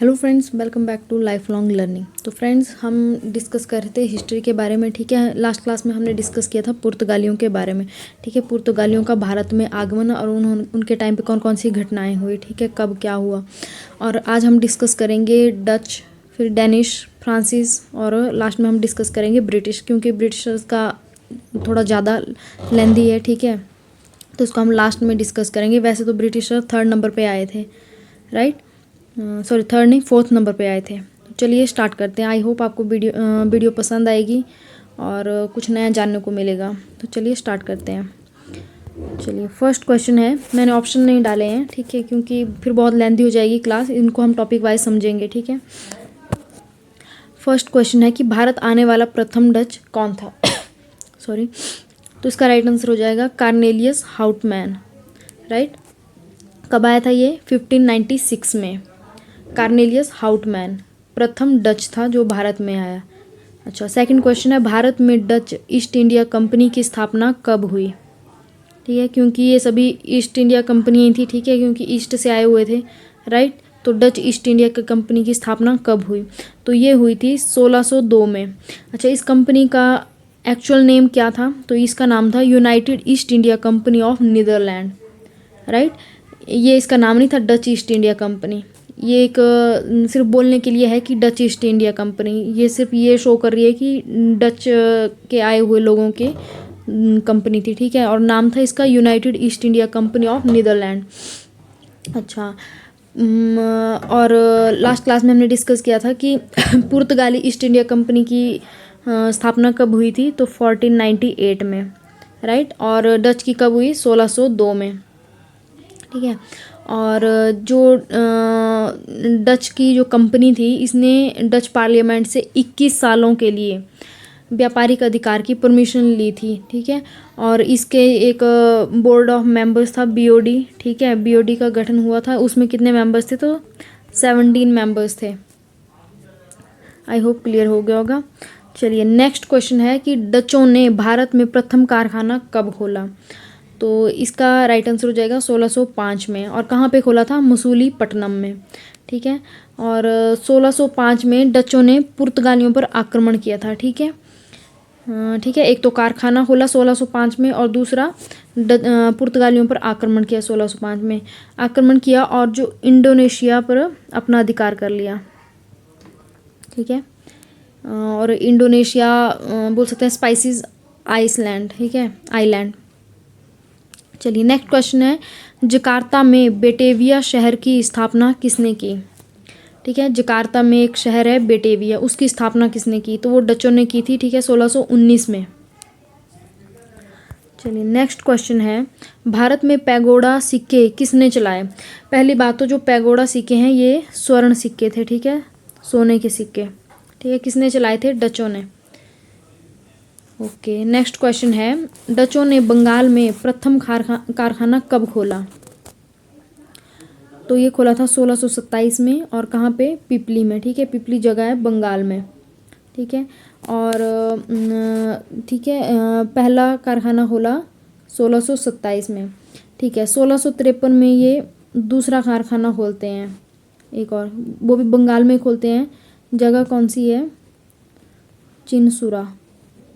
Hello friends, welcome back to lifelong learning. तो friends, हम discuss कर रहे थे हिस्ट्री के बारे में। ठीक है, लास्ट क्लास में हमने डिस्कस किया था पुर्तगालियों के बारे में। ठीक है, पुर्तगालियों का भारत में आगमन और उनके टाइम पे कौन कौन सी घटनाएं हुई, ठीक है, कब क्या हुआ। और आज हम डिस्कस करेंगे डच, फिर डेनिश, फ्रांसीस और लास्ट में हम डिस्कस करेंगे ब्रिटिश, क्योंकि ब्रिटिशर्स का थोड़ा ज़्यादा लेंदी है। ठीक है, तो इसको हम लास्ट में डिस्कस करेंगे। वैसे तो ब्रिटिशर 3rd नंबर पे आए थे, राइट, सॉरी 3rd नहीं 4th नंबर पे आए थे। तो चलिए स्टार्ट करते हैं। आई होप आपको वीडियो पसंद आएगी और कुछ नया जानने को मिलेगा। तो चलिए स्टार्ट करते हैं। चलिए, फर्स्ट क्वेश्चन है, मैंने ऑप्शन नहीं डाले हैं, ठीक है, क्योंकि फिर बहुत लेंथी हो जाएगी क्लास, इनको हम टॉपिक वाइज समझेंगे। ठीक है, फर्स्ट क्वेश्चन है कि भारत आने वाला प्रथम डच कौन था। सॉरी, तो इसका राइट आंसर हो जाएगा कार्नेलियस हाउटमैन। राइट, कब आया था ये? 1596 में कार्नेलियस हाउटमैन प्रथम डच था जो भारत में आया। अच्छा, सेकंड क्वेश्चन है, भारत में डच ईस्ट इंडिया कंपनी की स्थापना कब हुई। ठीक है, क्योंकि ये सभी ईस्ट इंडिया कंपनी ही थी। ठीक है, क्योंकि ईस्ट से आए हुए थे, राइट। तो डच ईस्ट इंडिया कंपनी की स्थापना कब हुई? तो ये हुई थी 1602 में। अच्छा, इस कंपनी का एक्चुअल नेम क्या था? तो इसका नाम था United East India Company of Netherland. Right, ये इसका नाम नहीं था डच ईस्ट इंडिया कंपनी। ये एक सिर्फ बोलने के लिए है कि डच ईस्ट इंडिया कंपनी, ये सिर्फ ये शो कर रही है कि डच के आए हुए लोगों के कंपनी थी। ठीक है, और नाम था इसका United East India Company of Netherland. अच्छा, और लास्ट क्लास में हमने डिस्कस किया था कि पुर्तगाली ईस्ट इंडिया कंपनी की स्थापना कब हुई थी? तो 1498 में, राइट। और डच की कब हुई? 1602 में। ठीक है, और जो डच की जो कंपनी थी, इसने डच पार्लियामेंट से 21 सालों के लिए व्यापारिक अधिकार की परमिशन ली थी। ठीक है, और इसके एक बोर्ड ऑफ मेंबर्स था, बीओडी। ठीक है, बीओडी का गठन हुआ था, उसमें कितने मेंबर्स थे? तो 17 मेंबर्स थे। आई होप क्लियर हो गया होगा। चलिए, नेक्स्ट क्वेश्चन है कि डचों ने भारत में प्रथम कारखाना कब खोला। तो इसका राइट आंसर हो जाएगा 1605 में। और कहाँ पे खोला था? मसूलीपट्टनम में। ठीक है, और 1605 में डचों ने पुर्तगालियों पर आक्रमण किया था। ठीक है, ठीक है, एक तो कारखाना खोला 1605 में और दूसरा पुर्तगालियों पर आक्रमण किया 1605 में। आक्रमण किया और जो इंडोनेशिया पर अपना अधिकार कर लिया। ठीक है, और इंडोनेशिया बोल सकते हैं स्पाइसीज आइसलैंड। ठीक है, आइलैंड। चलिए, नेक्स्ट क्वेश्चन है, जकार्ता में बेटेविया शहर की स्थापना किसने की। ठीक है, जकार्ता में एक शहर है बेटेविया, उसकी स्थापना किसने की? तो वो डचों ने की थी। ठीक है, 1619 में। चलिए, नेक्स्ट क्वेश्चन है, भारत में पैगोडा सिक्के किसने चलाए। पहली बात तो जो पैगोडा सिक्के हैं ये स्वर्ण सिक्के थे। ठीक है, सोने के सिक्के। ठीक है, किसने चलाए थे? डचों ने। ओके, नेक्स्ट क्वेश्चन है, डचों ने बंगाल में प्रथम कारखाना कब खोला। तो ये खोला था 1627 में। और कहाँ पे? पिपली में। ठीक है, पिपली जगह है बंगाल में। ठीक है, और ठीक है, पहला कारखाना खोला 1627 में। ठीक है, 1653 में ये दूसरा कारखाना खोलते हैं, एक और, वो भी बंगाल में खोलते हैं। जगह कौन सी है? चिनसुरा।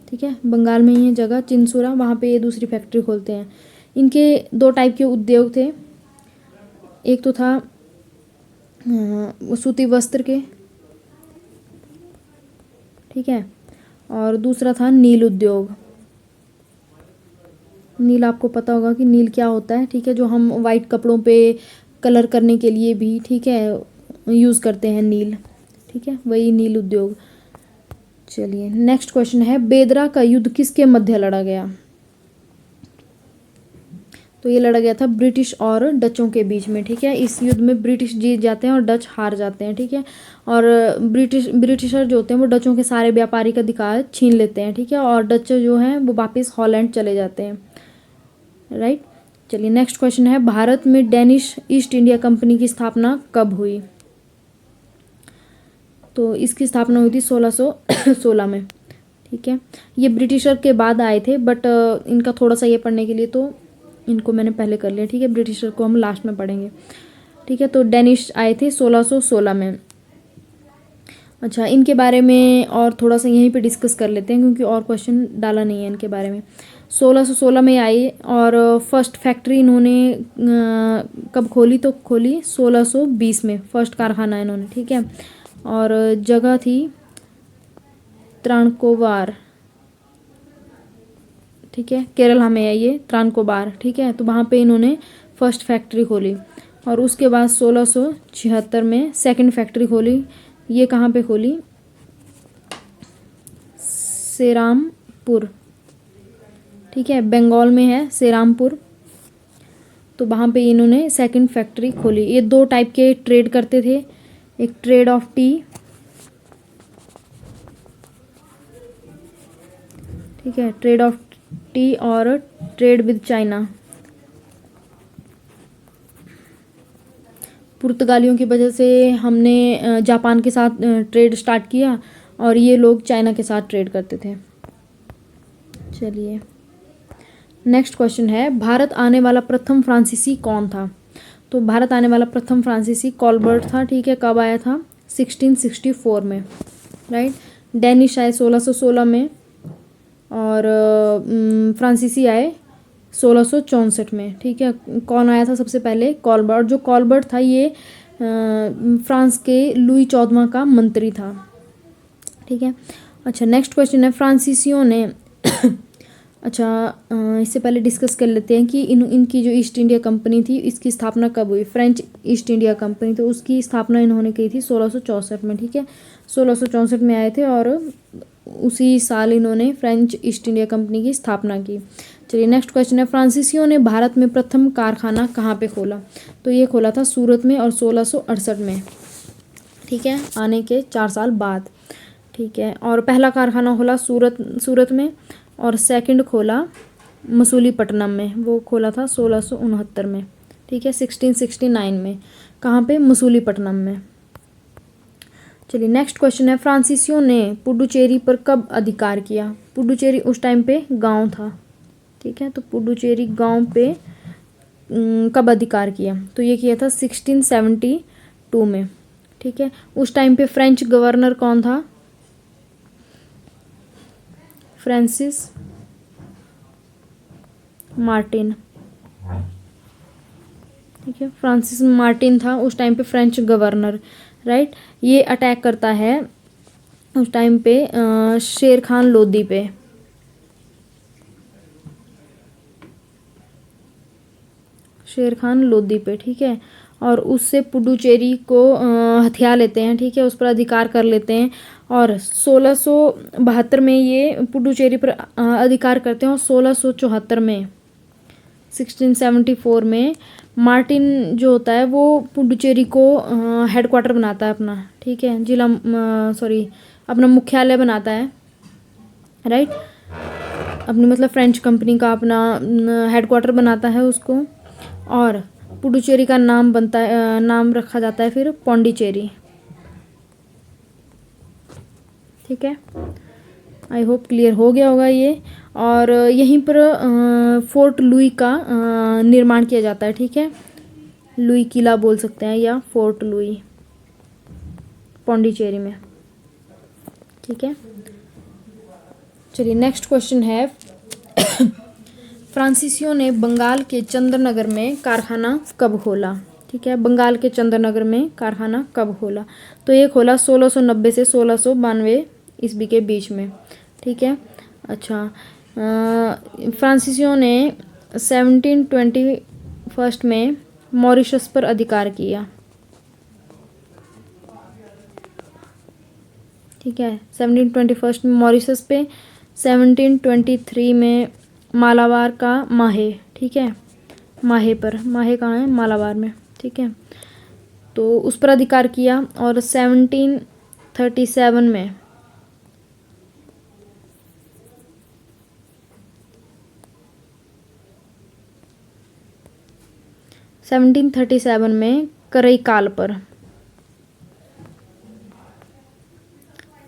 ठीक है, बंगाल में ही है जगह चिनसुरा, वहाँ पे ये दूसरी फैक्ट्री खोलते हैं। इनके 2 टाइप के उद्योग थे, एक तो था सूती वस्त्र के, ठीक है, और दूसरा था नील उद्योग। नील आपको पता होगा कि नील क्या होता है। ठीक है, जो हम वाइट कपड़ों पे कलर करने के लिए भी, ठीक है, यूज़ करते हैं नील। ठीक है, वही नील उद्योग। चलिए, नेक्स्ट क्वेश्चन है, बेदरा का युद्ध किसके मध्य लड़ा गया। तो ये लड़ा गया था ब्रिटिश और डचों के बीच में। ठीक है, इस युद्ध में ब्रिटिश जीत जाते हैं और डच हार जाते हैं। ठीक है, और ब्रिटिशर जो होते हैं वो डचों के सारे व्यापारिक अधिकार छीन लेते हैं। ठीक है, और डच जो हैं वो वापस हॉलैंड चले जाते हैं। राइट, चलिए, नेक्स्ट क्वेश्चन है, भारत में डेनिश ईस्ट इंडिया कंपनी की स्थापना कब हुई। तो इसकी स्थापना हुई थी 1616 में। ठीक है, ये ब्रिटिशर के बाद आए थे, बट इनका थोड़ा सा ये पढ़ने के लिए तो इनको मैंने पहले कर लिया। ठीक है, ब्रिटिशर को हम लास्ट में पढ़ेंगे। ठीक है, तो डेनिश आए थे 1616 में। अच्छा, इनके बारे में और थोड़ा सा यहीं पे डिस्कस कर लेते हैं क्योंकि और क्वेश्चन डाला नहीं है इनके बारे में। 1616 में आई और फर्स्ट फैक्ट्री इन्होंने कब खोली, तो खोली 1620 में फर्स्ट कारखाना इन्होंने, ठीक है। और जगह थी त्रावणकोर, ठीक है, केरला में है ये त्रावणकोर, ठीक है। तो वहाँ पे इन्होंने फर्स्ट फैक्ट्री खोली और उसके बाद 1676 में सेकंड फैक्ट्री खोली। ये कहाँ पे खोली, सेरामपुर, ठीक है, बंगाल में है सेरामपुर। तो वहाँ पे इन्होंने सेकंड फैक्ट्री खोली। ये दो टाइप के ट्रेड करते थे, एक ट्रेड ऑफ टी, ठीक है, ट्रेड ऑफ टी और ट्रेड विद चाइना। पुर्तगालियों की वजह से हमने जापान के साथ ट्रेड स्टार्ट किया और ये लोग चाइना के साथ ट्रेड करते थे। चलिए नेक्स्ट क्वेश्चन है, भारत आने वाला प्रथम फ्रांसीसी कौन था। तो भारत आने वाला प्रथम फ्रांसीसी कॉलबर्ट था, ठीक है। कब आया था, 1664 में, राइट। डेनिश आए 1616 में और फ्रांसीसी आए 1664 में, ठीक है। कौन आया था सबसे पहले, कॉलबर्ट। जो कॉलबर्ट था ये फ्रांस के लुई 14वां का मंत्री था, ठीक है। अच्छा नेक्स्ट क्वेश्चन है, फ्रांसीसियों ने अच्छा इससे पहले डिस्कस कर लेते हैं कि इनकी जो ईस्ट इंडिया कंपनी थी इसकी स्थापना कब हुई, फ्रेंच ईस्ट इंडिया कंपनी। तो उसकी स्थापना इन्होंने की थी 1664 में, ठीक है। 1664 में आए थे और उसी साल इन्होंने फ्रेंच ईस्ट इंडिया कंपनी की स्थापना की। चलिए नेक्स्ट क्वेश्चन है, फ्रांसीसियों ने भारत में प्रथम कारखाना कहाँ पे खोला। तो ये खोला था सूरत में और 1668 में, ठीक है, आने के 4 साल बाद, ठीक है। और पहला कारखाना खोला सूरत में और सेकंड खोला मसूलीपट्टनम में, वो खोला था 1669 में, ठीक है, 1669 में। कहाँ पे, मसूलीपट्टनम में। चलिए नेक्स्ट क्वेश्चन है, फ्रांसीसियों ने पुडुचेरी पर कब अधिकार किया। पुडुचेरी उस टाइम पे गांव था, ठीक है। तो पुडुचेरी गांव पे कब अधिकार किया, तो ये किया था 1672 में, ठीक है। उस टाइम पे फ्रेंच गवर्नर कौन था, फ्रांसिस मार्टिन, ठीक है। फ्रांसिस मार्टिन था उस टाइम पे फ्रेंच गवर्नर, राइट। ये अटैक करता है उस टाइम पे शेर खान लोदी पे, शेर खान लोदी पे, ठीक है। और उससे पुडुचेरी को हथिया लेते हैं, ठीक है, उस पर अधिकार कर लेते हैं। और 1672 में ये पुडुचेरी पर अधिकार करते हैं और 1674 में 1674 में मार्टिन जो होता है वो पुडुचेरी को हेडक्वार्टर बनाता है अपना, ठीक है, जिला अपना मुख्यालय बनाता है, राइट। अपनी मतलब फ्रेंच कंपनी का अपना हेडक्वार्टर बनाता है उसको। और पुडुचेरी का नाम रखा जाता है फिर पौंडीचेरी, ठीक है। आई होप क्लियर हो गया होगा ये। और यहीं पर फोर्ट लुई का निर्माण किया जाता है, ठीक है। लुई किला बोल सकते हैं या फोर्ट लुई, पौंडीचेरी में, ठीक है। चलिए नेक्स्ट क्वेश्चन है, फ्रांसीसियों ने बंगाल के चंद्रनगर में कारखाना कब खोला, ठीक है। बंगाल के चंद्रनगर में कारखाना कब खोला, तो ये खोला 1690 से 1692 ईस्वी के बीच में, ठीक है। अच्छा फ्रांसीसियों ने 1721 में मॉरिशस पर अधिकार किया, ठीक है, 1721 में मॉरिशस पे, 1723 में मालाबार का माहे, ठीक है, माहे पर, माहे कहाँ है, मालाबार में, ठीक है। तो उस पर अधिकार किया। और 1737 में 1737 में करईकाल पर,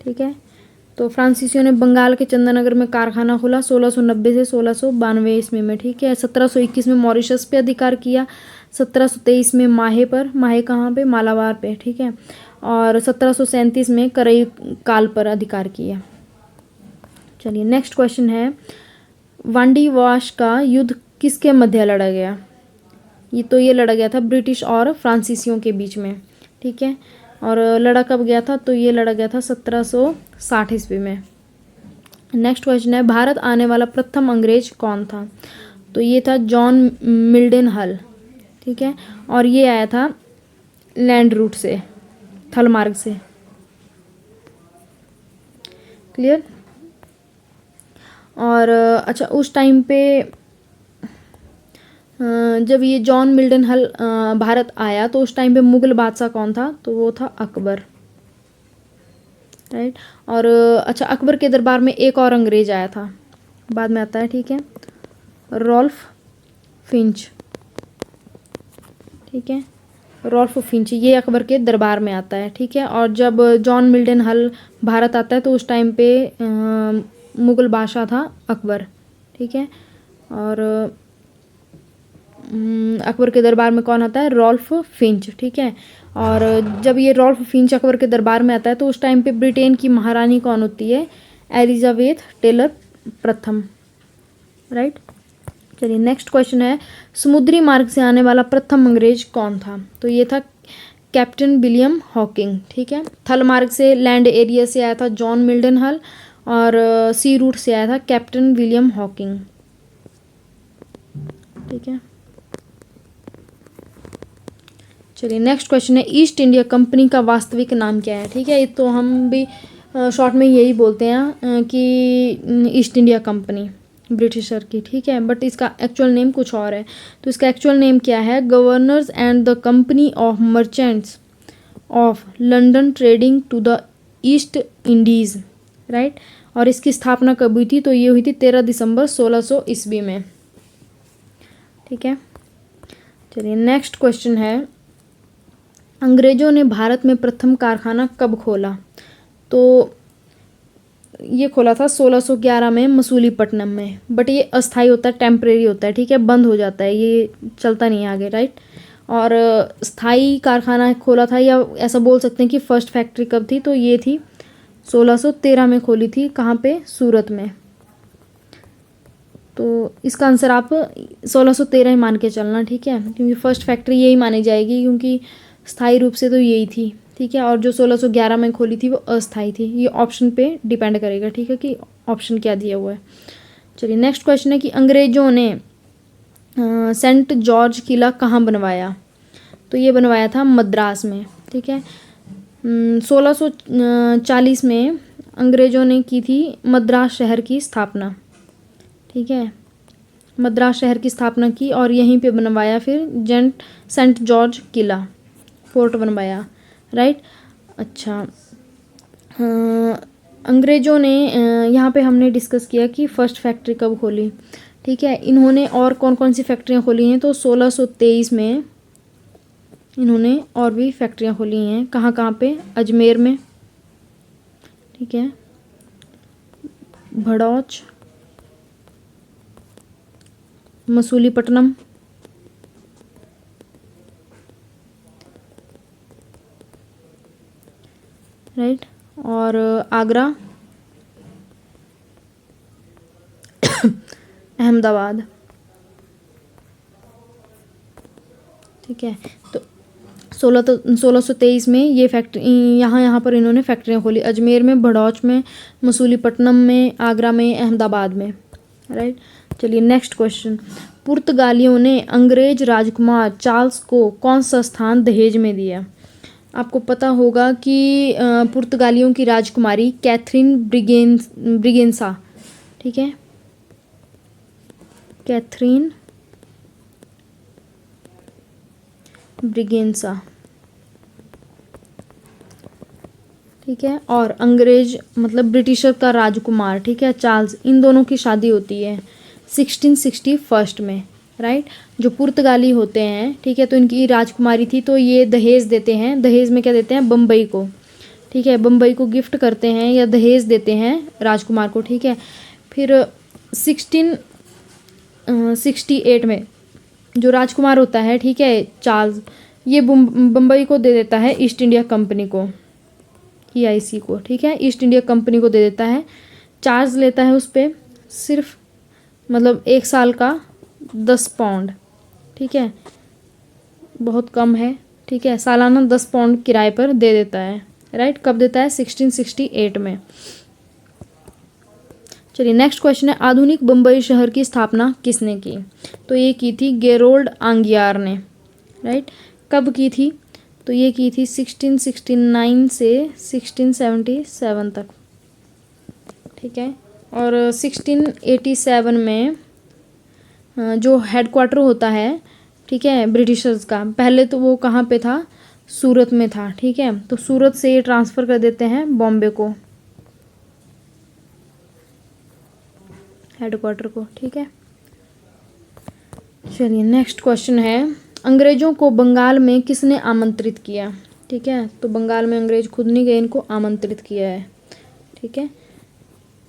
ठीक है। तो फ्रांसीसियों ने बंगाल के चंद्रनगर में कारखाना खोला 1690 से 1692 ईस्वी में, ठीक है। 1721 में मॉरिशस पे अधिकार किया, 1723 में माहे पर, माहे कहाँ पे, मालाबार पे, ठीक है। और 1737 में करई काल पर अधिकार किया। चलिए नेक्स्ट क्वेश्चन है, वांडीवाश का युद्ध किसके मध्य लड़ा गया? ये लड़ा गया था ब्रिटिश और फ्रांसीसियों के बीच में, ठीक है। और लड़ा कब गया था? तो ये लड़ा गया था 1760 ईस्वी में। नेक्स्ट क्वेश्चन है, भारत आने वाला प्रथम अंग्रेज कौन था? तो ये था जॉन मिल्डन हल, ठीक है। और ये आया था लैंड रूट से, थल मार्ग से। क्लियर? और अच्छा, उस टाइम पे जब ये जॉन मिल्डन हल भारत आया तो उस टाइम पे मुगल बादशाह कौन था? तो वो था अकबर, राइट। और अच्छा, अकबर के दरबार में एक और अंग्रेज आया था, बाद में आता है, ठीक है, रॉल्फ फिंच, ठीक है। रॉल्फ फिंच ये अकबर के दरबार में आता है, ठीक है। और जब जॉन मिल्डन हल भारत आता है तो उस टाइम पे मुगल बादशाह था अकबर, ठीक है। और अकबर के दरबार में कौन आता है? रॉल्फ फिंच, ठीक है। और जब ये रॉल्फ फिंच अकबर के दरबार में आता है तो उस टाइम पे ब्रिटेन की महारानी कौन होती है? एलिजाबेथ टेलर प्रथम, राइट। चलिए नेक्स्ट क्वेश्चन है, समुद्री मार्ग से आने वाला प्रथम अंग्रेज कौन था? तो ये था कैप्टन विलियम हॉकिंग, ठीक है। थल मार्ग से, लैंड एरिया से आया था जॉन मिल्डन हल, और सी रूट से आया था कैप्टन विलियम हॉकिंग, ठीक है। चलिए नेक्स्ट क्वेश्चन है, ईस्ट इंडिया कंपनी का वास्तविक नाम क्या है? ठीक है, तो हम भी शॉर्ट में यही बोलते हैं कि ईस्ट इंडिया कंपनी ब्रिटिशर की, ठीक है। बट इसका एक्चुअल नेम कुछ और है। तो इसका एक्चुअल नेम क्या है? Governors and the company of merchants of London trading to the East Indies, right. और इसकी स्थापना कब हुई थी? तो ये हुई थी 13 दिसंबर 1600 ईस्वी में, ठीक है। चलिए नेक्स्ट क्वेश्चन है, अंग्रेजों ने भारत में प्रथम कारखाना कब खोला? तो ये खोला था 1611 में मसूलीपट्टनम में। बट ये अस्थाई होता है, टेम्परेरी होता है, ठीक है, बंद हो जाता है, ये चलता नहीं है आगे, राइट। और स्थाई कारखाना खोला था, या ऐसा बोल सकते हैं कि फर्स्ट फैक्ट्री कब थी? तो ये थी 1613 में खोली थी। कहाँ पे? सूरत में। तो इसका आंसर आप 1613 ही मान के चलना, ठीक है, क्योंकि फर्स्ट फैक्ट्री यही मानी जाएगी, क्योंकि स्थायी रूप से तो यही थी, ठीक है। और जो 1611 में खोली थी वो अस्थाई थी। ये ऑप्शन पे डिपेंड करेगा, ठीक है, कि ऑप्शन क्या दिया हुआ है। चलिए नेक्स्ट क्वेश्चन है कि अंग्रेजों ने सेंट जॉर्ज किला कहाँ बनवाया? तो ये बनवाया था मद्रास में, ठीक है। 1640 में अंग्रेजों ने की थी मद्रास शहर की स्थापना, ठीक है, मद्रास शहर की स्थापना की और यहीं पे बनवाया फिर सेंट जॉर्ज किला, फोर्ट बनवाया, राइट। अच्छा, अंग्रेज़ों ने यहाँ पे हमने डिस्कस किया कि फ़र्स्ट फैक्ट्री कब खोली, ठीक है। इन्होंने और कौन कौन सी फैक्ट्रियाँ खोली हैं? तो 1623 में इन्होंने और भी फैक्ट्रियाँ खोली हैं। कहाँ कहाँ पे? अजमेर में, ठीक है, भड़ौच, मसूलीपट्टनम, राइट, और आगरा, अहमदाबाद, ठीक है। तो 1623 में ये फैक्ट्री यहाँ पर इन्होंने फैक्ट्रियाँ खोली, अजमेर में, भड़ौच में, मसूलीपट्टनम में, आगरा में, अहमदाबाद में, राइट। चलिए नेक्स्ट क्वेश्चन, पुर्तगालियों ने अंग्रेज राजकुमार चार्ल्स को कौन सा स्थान दहेज में दिया? आपको पता होगा कि पुर्तगालियों की राजकुमारी कैथरीन ब्रिगेंसा, ठीक है, कैथरीन ब्रिगेंसा, ठीक है, और अंग्रेज मतलब ब्रिटिशर का राजकुमार, ठीक है, चार्ल्स, इन दोनों की शादी होती है 1661 में, राइट। जो पुर्तगाली होते हैं, ठीक है, तो इनकी राजकुमारी थी, तो ये दहेज देते हैं। दहेज में क्या देते हैं? बम्बई को, ठीक है, बम्बई को गिफ्ट करते हैं या दहेज देते हैं राजकुमार को, ठीक है। फिर 1668 में जो राजकुमार होता है, ठीक है, चार्ल्स, ये बम्बई को दे देता है ईस्ट इंडिया कंपनी को, EIC को, ठीक है, ईस्ट इंडिया कंपनी को दे देता है। चार्ज लेता है उस पर सिर्फ मतलब 1 साल का 10 पाउंड, ठीक है, बहुत कम है, ठीक है, सालाना 10 पाउंड किराए पर दे देता है, राइट। कब देता है? 1668 में। चलिए नेक्स्ट क्वेश्चन है, आधुनिक बम्बई शहर की स्थापना किसने की? तो ये की थी गेरोल्ड आंगियार ने, राइट। कब की थी? तो ये की थी 1669 से 1677 तक, ठीक है। और 1687 में जो हेडक्वार्टर होता है, ठीक है, ब्रिटिशर्स का, पहले तो वो कहाँ पे था? सूरत में था, ठीक है। तो सूरत से ये ट्रांसफ़र कर देते हैं बॉम्बे को, हेडक्वार्टर को, ठीक है। चलिए नेक्स्ट क्वेश्चन है, अंग्रेज़ों को बंगाल में किसने आमंत्रित किया? ठीक है, तो बंगाल में अंग्रेज़ खुद नहीं गए, इनको आमंत्रित किया है, ठीक है।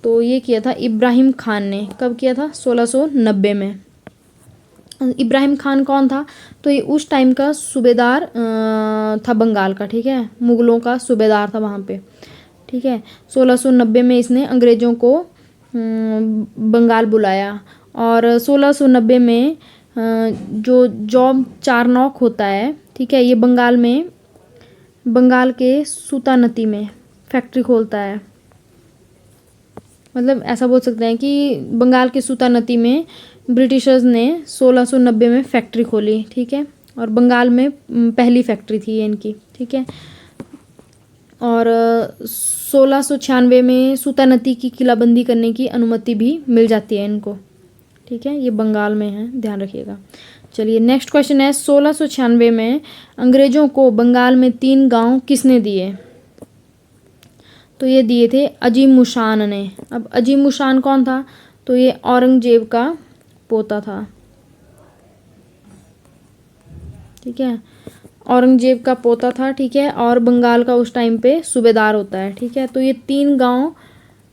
तो ये किया था इब्राहिम खान ने। कब किया था? 1690 में। इब्राहिम खान कौन था? तो ये उस टाइम का सूबेदार था बंगाल का, ठीक है, मुग़लों का सूबेदार था वहाँ पे, ठीक है। 1690 में इसने अंग्रेज़ों को बंगाल बुलाया। और 1690 में जो जॉब चारनॉक होता है, ठीक है, ये बंगाल के सूतानती में फैक्ट्री खोलता है। मतलब ऐसा बोल सकते हैं कि बंगाल के सूतानती में ब्रिटिशर्स ने 1690 में फैक्ट्री खोली, ठीक है, और बंगाल में पहली फैक्ट्री थी इनकी, ठीक है। और 1696 में सूतानती की किलाबंदी करने की अनुमति भी मिल जाती है इनको, ठीक है। ये बंगाल में है, ध्यान रखिएगा। चलिए नेक्स्ट क्वेश्चन है, 1696 में अंग्रेज़ों को बंगाल में 3 गांव किसने दिए? तो ये दिए थे अजीम उशान ने। अब अजीम उशान कौन था? तो ये औरंगजेब का पोता था, ठीक है, औरंगजेब का पोता था, ठीक है, और बंगाल का उस टाइम पे सूबेदार होता है, ठीक है। तो ये 3 गांव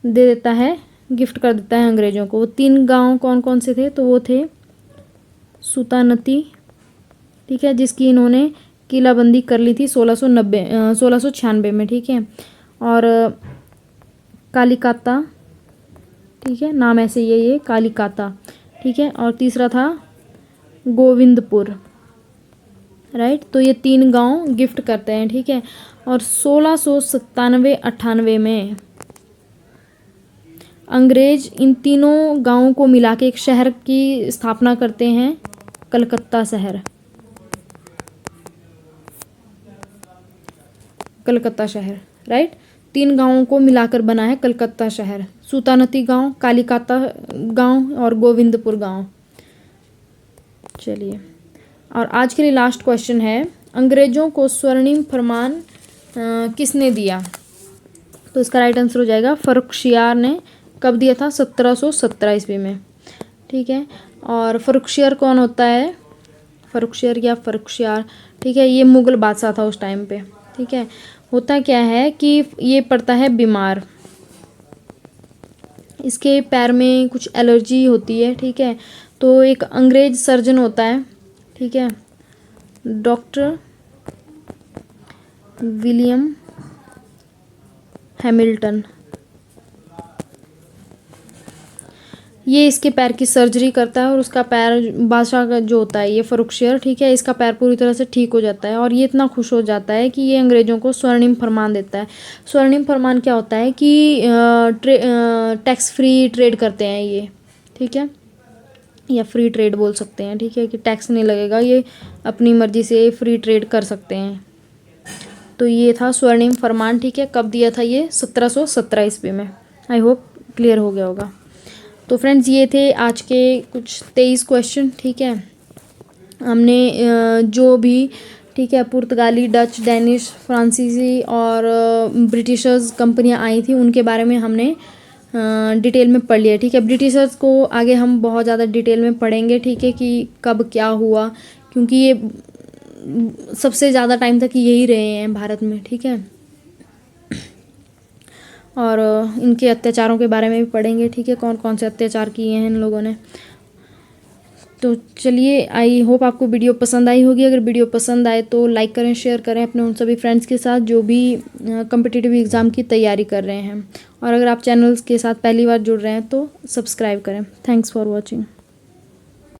दे देता है, गिफ्ट कर देता है अंग्रेज़ों को। वो 3 गांव कौन कौन से थे? तो वो थे सूतानती, ठीक है, जिसकी इन्होंने किलाबंदी कर ली थी 1696 में, ठीक है, और कालिकाता, ठीक है, नाम ऐसे ही है ये, कालिकाता, ठीक है, और तीसरा था गोविंदपुर, राइट। तो ये 3 गांव गिफ्ट करते हैं, ठीक है। और 1697-98 में अंग्रेज इन तीनों गांवों को मिला के एक शहर की स्थापना करते हैं, कलकत्ता शहर, कलकत्ता शहर, राइट। 3 गांवों को मिलाकर बना है कलकत्ता शहर, सूतानती गांव, कालिकाता गांव और गोविंदपुर गांव। चलिए, और आज के लिए लास्ट क्वेश्चन है, अंग्रेज़ों को स्वर्णिम फरमान किसने दिया? तो इसका राइट आंसर हो जाएगा फर्रुखशियार ने। कब दिया था? 1717 ईस्वी में, ठीक है। और फर्रुखशियार कौन होता है? फर्रुखशियार, ठीक है, ये मुग़ल बादशाह था उस टाइम पे, ठीक है। होता क्या है कि ये पड़ता है बीमार, इसके पैर में कुछ एलर्जी होती है, ठीक है। तो एक अंग्रेज सर्जन होता है, ठीक है, डॉक्टर विलियम हैमिल्टन, ये इसके पैर की सर्जरी करता है और उसका पैर, बादशाह का जो होता है ये फर्रुखशियार, ठीक है, इसका पैर पूरी तरह से ठीक हो जाता है। और ये इतना खुश हो जाता है कि ये अंग्रेज़ों को स्वर्णिम फरमान देता है। स्वर्णिम फरमान क्या होता है कि टैक्स फ्री ट्रेड करते हैं ये, ठीक है, या फ्री ट्रेड बोल सकते हैं, ठीक है, कि टैक्स नहीं लगेगा, ये अपनी मर्ज़ी से फ्री ट्रेड कर सकते हैं। तो ये था स्वर्णिम फरमान, ठीक है। कब दिया था ये? 1717 ईस्वी में। आई होप क्लियर हो गया होगा। तो फ्रेंड्स ये थे आज के कुछ 23 क्वेश्चन, ठीक है। हमने जो भी, ठीक है, पुर्तगाली, डच, डेनिश, फ्रांसीसी और ब्रिटिशर्स कंपनियां आई थी उनके बारे में हमने डिटेल में पढ़ लिया, ठीक है। ब्रिटिशर्स को आगे हम बहुत ज़्यादा डिटेल में पढ़ेंगे, ठीक है, कि कब क्या हुआ, क्योंकि ये सबसे ज़्यादा टाइम तक यही रहे हैं भारत में, ठीक है। और इनके अत्याचारों के बारे में भी पढ़ेंगे, ठीक है, कौन कौन से अत्याचार किए हैं इन लोगों ने। तो चलिए, आई होप आपको वीडियो पसंद आई होगी। अगर वीडियो पसंद आए तो लाइक करें, शेयर करें अपने उन सभी फ्रेंड्स के साथ जो भी कॉम्पिटिटिव एग्ज़ाम की तैयारी कर रहे हैं। और अगर आप चैनल्स के साथ पहली बार जुड़ रहे हैं तो सब्सक्राइब करें। Thanks for watching.